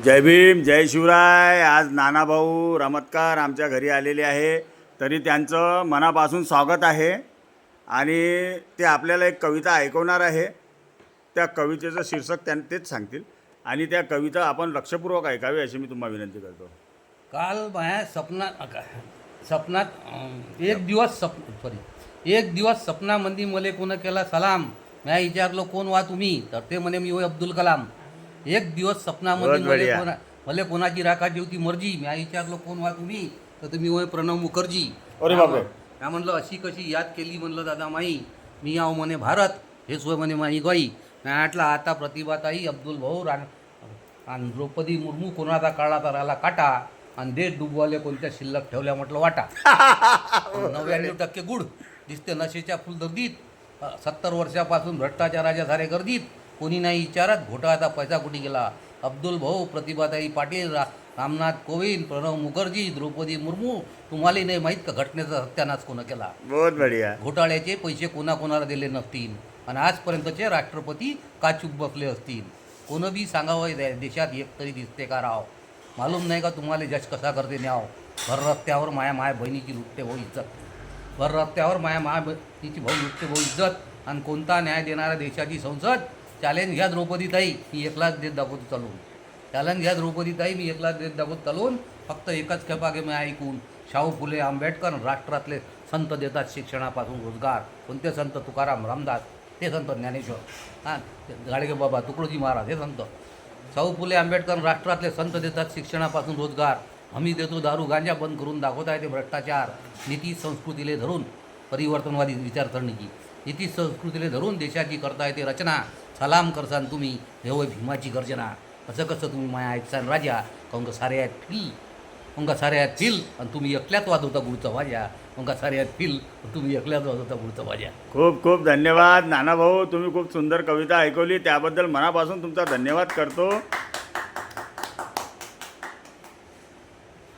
जय भीम, जय शिवराय. आज नानाभाऊ रमतकार आमच्या घरी आलेले आहे. तरी त्यांचं मनापासून स्वागत आहे आणि ते आपल्याला एक कविता ऐकवणार आहे. त्या कवितेचं शीर्षक तेच सांगतील आणि त्या कविता आपण लक्षपूर्वक ऐकावी अशी मी तुम्हाला विनंती करतो. काल माझ्या स्वप्नात एक दिवस सपनामध्ये मले कोण केला सलाम. म्या विचारलो कोण वा तुम्ही, तर ते म्हणे मी होय अब्दुल कलाम. एक दिवस सपनामध्ये मले कोणाची राखाची होती मर्जी. म्या विचारलो कोण वा तुम्ही, तर तुम्ही होय प्रणव मुखर्जी. अरे बापरे. म्या म्हणलं अशी कशी याद केली, म्हणलं दादा माई मी आहो म्हणे भारत, हेच होय म्हणे माई गाई. म्या म्हटलं आता प्रतिभाताई अब्दुल भाऊ आणि द्रौपदी मुर्मू कोणाचा काढला तर आला काटा आणि देश डुबवाले कोणत्या शिल्लक ठेवल्या म्हटलं वाटा. 99% गुड दिसते नशेच्या फुलदर्दीत. 70 वर्षापासून भ्रष्टाचाराच्या सारे गर्दीत. कोणी नाही विचारत घोटाळ्याचा पैसा कुठे गेला. अब्दुल भाऊ, प्रतिभाताई पाटील, रामनाथ कोविंद, प्रणव मुखर्जी, द्रौपदी मुर्मू, तुम्हाला नाही माहीत का घटनेचा सत्यानाश कोण केला. बहुत बढिया. घोटाळ्याचे पैसे कोणाकोणाला दिले नसतील आणि आजपर्यंतचे राष्ट्रपती का चूप बसले असतील. कोण बी सांगावं देशात एक तरी दिसते का राव. मालूम नाही का तुम्हाला जज कसा करते न्याव. भर रस्त्यावर माया बहिणीची लुटते भाऊ इज्जत. भर रस्त्यावर माया बहिणीची भाऊ लुटते भाऊ इज्जत. आणि कोणता न्याय देणारा देशाची संसद. चॅलेंज घ्या द्रौपदीताई, मी एकलाच देत दाखवतो चालून. चॅलेंज घ्या द्रौपदीताई, मी एकलाच देत दाखवतो चालून. फक्त एकच खेपागे मी ऐकून. शाहू फुले आंबेडकर राष्ट्रातले संत देतात शिक्षणापासून रोजगार. कोणते संत? तुकाराम, रामदास, ते संत ज्ञानेश्वर, हां गाडगे बाबा, तुकडोजी महाराज, हे संत. शाहू फुले आंबेडकर राष्ट्रातले संत देतात शिक्षणापासून रोजगार. आम्ही देतो दारू गांजा बंद करून दाखवता येते भ्रष्टाचार. नीती संस्कृतीले धरून परिवर्तनवादी विचारसरणीची नीती संस्कृतीले धरून देशाची करता येते रचना. सलाम करसान तुम्ही, हे होय भीमाची गर्जना. असं कसं तुम्ही माया ऐकसान राजा, काऊन का सारे आहेत फिल, काऊन का सारे आहेत फिल आणि तुम्ही एकल्याच वाजवता गुळचं भाज्या. काऊन का सारे आहेत फिल तुम्ही एकल्याच वाजवता गुळचं भाज्या. खूप खूप धन्यवाद नानाभाऊ. तुम्ही खूप सुंदर कविता ऐकवली, त्याबद्दल मनापासून तुमचा धन्यवाद करतो.